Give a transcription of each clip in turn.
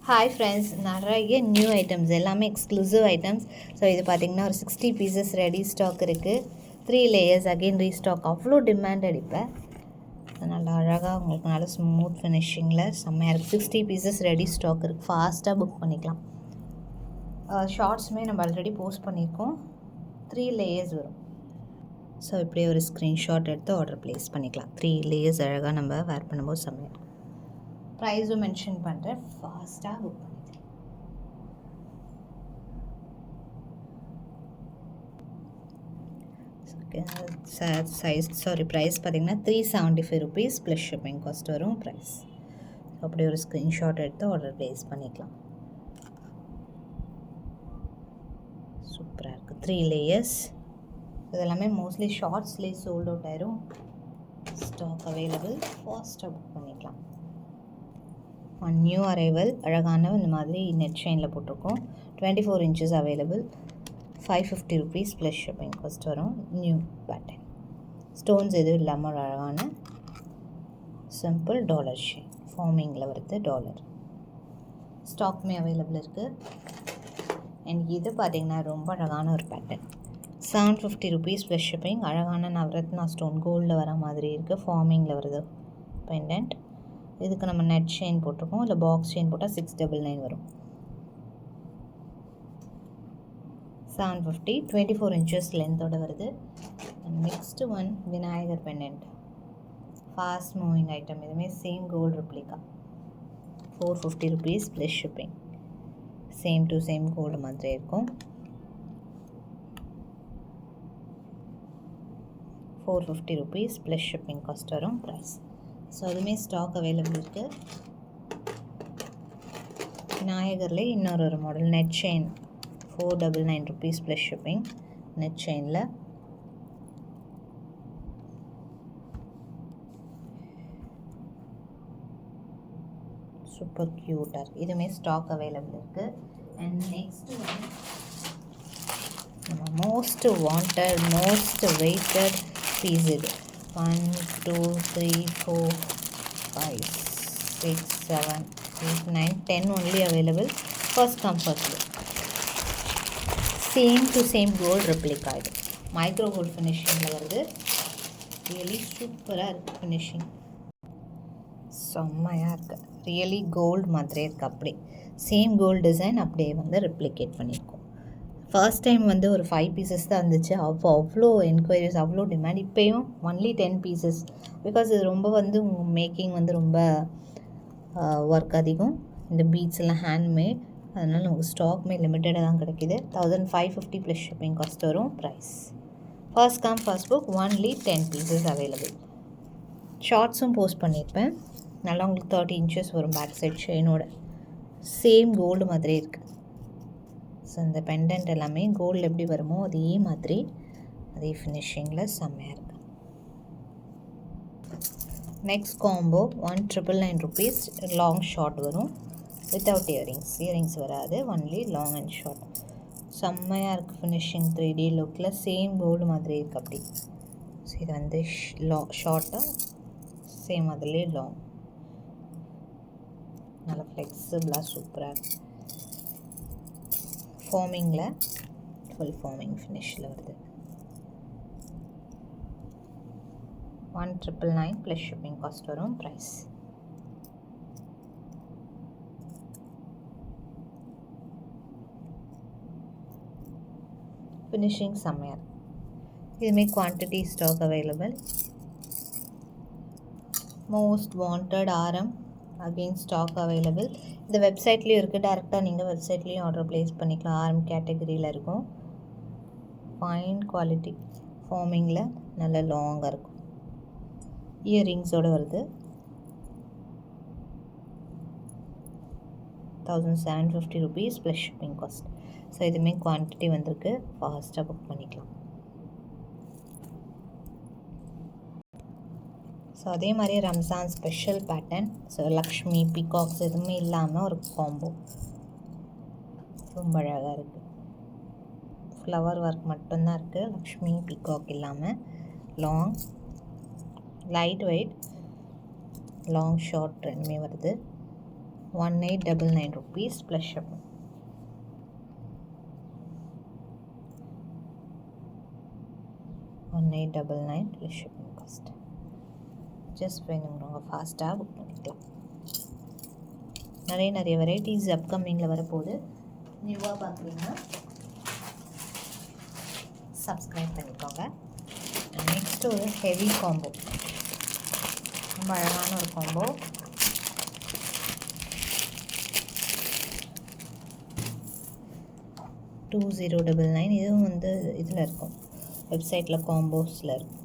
Hi friends, நிறைய new items எல்லாமே exclusive items. So இது பார்த்திங்கன்னா ஒரு 60 பீசஸ் ரெடி ஸ்டாக் இருக்குது. 3 லேயர்ஸ் அகெயின் ரீஸ்டாக். அவ்வளோ டிமாண்டட் இப்போ. நல்லா அழகாக உங்களுக்கு நல்ல ஸ்மூத் ஃபினிஷிங்கில் செம்மையாக இருக்குது. 60 பீசஸ் ரெடி ஸ்டாக் இருக்குது. ஃபாஸ்ட்டாக புக் பண்ணிக்கலாம். ஷார்ட்ஸுமே நம்ம ஆல்ரெடி போஸ்ட் பண்ணியிருக்கோம். 3 லேயர்ஸ் வரும். ஸோ இப்படியே ஒரு ஸ்க்ரீன்ஷாட் எடுத்து ஆர்டர் ப்ளேஸ் பண்ணிக்கலாம். 3 லேயர்ஸ் அழகாக நம்ம வேர் பண்ணும்போது செம்மையாக. ப்ரைஸும் மென்ஷன் பண்ணுறேன். ஃபாஸ்ட்டாக புக் பண்ணிக்கலாம். ப்ரைஸ் பார்த்திங்கன்னா 375 ருபீஸ் ப்ளஸ் ஷிப்பிங் காஸ்ட் வரும் ப்ரைஸ். அப்படி ஒரு ஸ்க்ரீன்ஷாட் எடுத்து ஆர்டர் ப்ளேஸ் பண்ணிக்கலாம். சூப்பராக இருக்குது. 3 லேயர்ஸ். இதெல்லாமே மோஸ்ட்லி ஷார்ட்ஸ்லேயே சோல்ட் அவுட் ஆயிரும். Stock available. ஃபாஸ்ட்டாக புக் பண்ணிக்கலாம். நியூ அரைவல் அழகான இந்த மாதிரி நெட் செயினில் போட்டிருக்கோம். 24 inches available. 550 rupees plus shipping cost வரும். New pattern. ஸ்டோன்ஸ் எதுவும் இல்லாமல் ஒரு அழகான சிம்பிள் டாலர் ஷேப் ஃபார்மிங்கில் வருது. டாலர் ஸ்டாக்குமே அவைலபிள் இருக்குது. அண்ட் இது பார்த்திங்கன்னா ரொம்ப அழகான ஒரு பேட்டர்ன். 750 rupees plus shipping. அழகான நவரத்னா ஸ்டோன் கோல்டில் வர மாதிரி இருக்குது. ஃபார்மிங்கில் வருது பெண்டன்ட். இதுக்கு நம்ம நெட் செயின் போட்டிருக்கோம். இல்லை பாக்ஸ் செயின் போட்டால் 699 வரும். 750. 24 இன்ச்சஸ் லென்த்தோடு வருது. Next one Vinayagar pendant. Fast moving item. இதுவுமே same gold replica. 450 rupees plus shipping. Same to same gold மாதிரி இருக்கும். 450 ருபீஸ் ப்ளஸ் ஷிப்பிங் காஸ்ட் வரும் ப்ரைஸ். ஸோ அதுவுமே ஸ்டாக் அவைலபிள் இருக்குது. விநாயகரில் இன்னொரு மாடல் நெட் செயின். 499 ருபீஸ் ப்ளஸ் ஷிப்பிங். நெட் செயினில் சூப்பர் க்யூட்டாக இருக்குது. இதுவுமே ஸ்டாக் அவைலபிள் இருக்குது. அண்ட் நெக்ஸ்ட்டு நம்ம most wanted most awaited piece இது. 1 2 3 4 5 6 7 8 9 10 only available. First come first look. Same to same gold replica. இது மைக்ரோ கோல்ட் ஃபினிஷிங்கில் வருது. ரியலி சூப்பராக இருக்குது. ஃபினிஷிங் செம்மையாக இருக்குது. ரியலி கோல்டு மாதிரியே இருக்குது. அப்படியே சேம் கோல்டு டிசைன் அப்படியே ரெப்ளிகேட் பண்ணியிருக்கோம். ஃபர்ஸ்ட் டைம் ஒரு 5 பீசஸ் தான் இருந்துச்சு. அவ்வளோ என்கொயரிஸ், அவ்வளோ டிமாண்ட். இப்போயும் ஒன்லி 10 பீசஸ். பிகாஸ் இது ரொம்ப மேக்கிங் ரொம்ப ஒர்க் அதிகம். இந்த பீட்ஸ் எல்லாம் ஹேண்ட்மேட். அதனால் நமக்கு ஸ்டாக்மே லிமிட்டடாக தான் கிடைக்கிது. 1550 ப்ளஸ் ஷிப்பிங் காஸ்ட் வரும் price. First come first book. Only 10 pieces available. ஷார்ட்ஸும் போஸ்ட் பண்ணியிருப்பேன். நல்லா உங்களுக்கு 30 இன்ச்சஸ் வரும் பேக் சைட் செயினோட. சேம் கோல்டு மாதிரி இருக்குது. ஸோ இந்த பெண்டன்ட் எல்லாமே கோல்டில் எப்படி வருமோ அதே மாதிரி அதே ஃபினிஷிங்கில் செம்மையாக இருக்குது. Next combo 199 rupees. Long short வரும். வித்தவுட் இயரிங்ஸ் வராது. Only long and short. செம்மையாக இருக்குது. ஃபினிஷிங் 3D லுக்கில் சேம் கோல்டு மாதிரி இருக்குது. அப்படி ஸோ இது ஷார்ட்டாக சேம் அதுலேயே லாங். நல்லா ஃப்ளெக்சிபிளாக சூப்பராக இருக்குது. ஃபார்மிங்கில் ஃபுல் ஃபார்மிங் ஃபினிஷில் வருது. 1999 ப்ளஸ் ஷிப்பிங் காஸ்ட் வரும் ப்ரைஸ். ஃபினிஷிங் செம்மையாக இருக்குது. இதுமாரி quantity stock available. Most wanted ஆரம் அகெயின் ஸ்டாக் அவைலபிள். இந்த வெப்சைட்லேயும் இருக்குது. டேரெக்டாக நீங்கள் வெப்சைட்லேயும் ஆர்டர் ப்ளேஸ் பண்ணிக்கலாம். ஆரம் கேட்டகரியில் இருக்கும். ஃபைன் குவாலிட்டி ஃபார்மிங்கில் நல்ல லாங்காக இருக்கும். இயரிங்ஸோடு வருது. 1750 rupees plus shipping cost. So இதுமாரி குவான்டிட்டி வந்திருக்கு. ஃபாஸ்ட்டாக புக் பண்ணிக்கலாம். ஸோ அதே மாதிரி Ramzan special pattern. So Lakshmi peacocks எதுவுமே இல்லாமல் ஒரு காம்போ ரொம்ப அழகாக இருக்குது. ஃப்ளவர் ஒர்க் மட்டும்தான் இருக்குது. லக்ஷ்மி பீகாக் இல்லாமல் long light weight long short ரெண்டுமே வருது. 1899 rupees plus shipping. $1899 plus shipping cost. Just வேணுங்கிறவங்க ஃபாஸ்ட்டாக புக் பண்ணிக்கலாம். நிறைய வெரைட்டிஸ் அப்கமிங்கில் வரப்போகுது. நியூவாக பார்க்குறீங்கன்னா சப்ஸ்கிரைப் பண்ணிக்கோங்க. நெக்ஸ்ட்டு ஒரு ஹெவி காம்போ, ரொம்ப அழகான ஒரு காம்போ. $2099. இதுவும் வந்து இதில் இருக்கும், வெப்சைட்டில் காம்போஸில் இருக்கும்.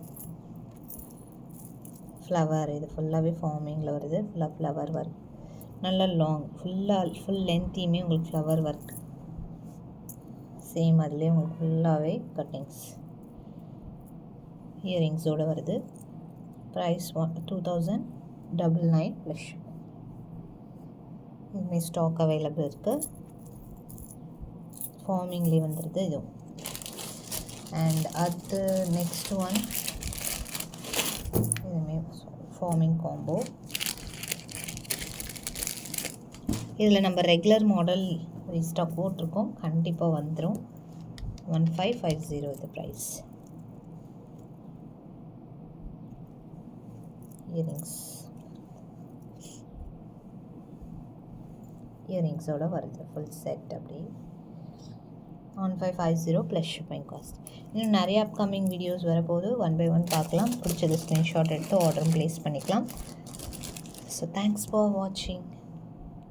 ஃப்ளவர், இது ஃபுல்லாகவே ஃபார்மிங்கில் வருது. ஃபுல்லாக ஃப்ளவர் ஒர்க், நல்ல லாங், ஃபுல் லென்த்தையுமே உங்களுக்கு ஃப்ளவர் ஒர்க். சேம் அதுலேயே உங்களுக்கு ஃபுல்லாகவே கட்டிங்ஸ். இயரிங்ஸோடு வருது. Price 2099 plus. இதுமாரி ஸ்டாக் அவைலபிள் இருக்குது. ஃபார்மிங்லேயே வந்துடுது இதுவும். அண்ட் அது நெக்ஸ்ட் ஒன், இதுவுமே ஃபார்மிங் காம்போ. இதில் நம்ம ரெகுலர் மாடல் ரீஸ்டாக் போட்டிருக்கோம், கண்டிப்பாக வந்துடும். 1550 இது ப்ரைஸ். இயரிங்ஸோடு வருது ஃபுல் செட். அப்படி 1550 ப்ளஸ் ஷிப்பிங் காஸ்ட். இன்னும் நிறைய அப்கமிங் வீடியோஸ் வரப்போது. 1 by 1 பார்க்கலாம். பிடிச்சது ஸ்க்ரீன்ஷாட் எடுத்து ஆர்டரும் ப்ளேஸ் பண்ணிக்கலாம். ஸோ தேங்க்ஸ் ஃபார் வாட்சிங்.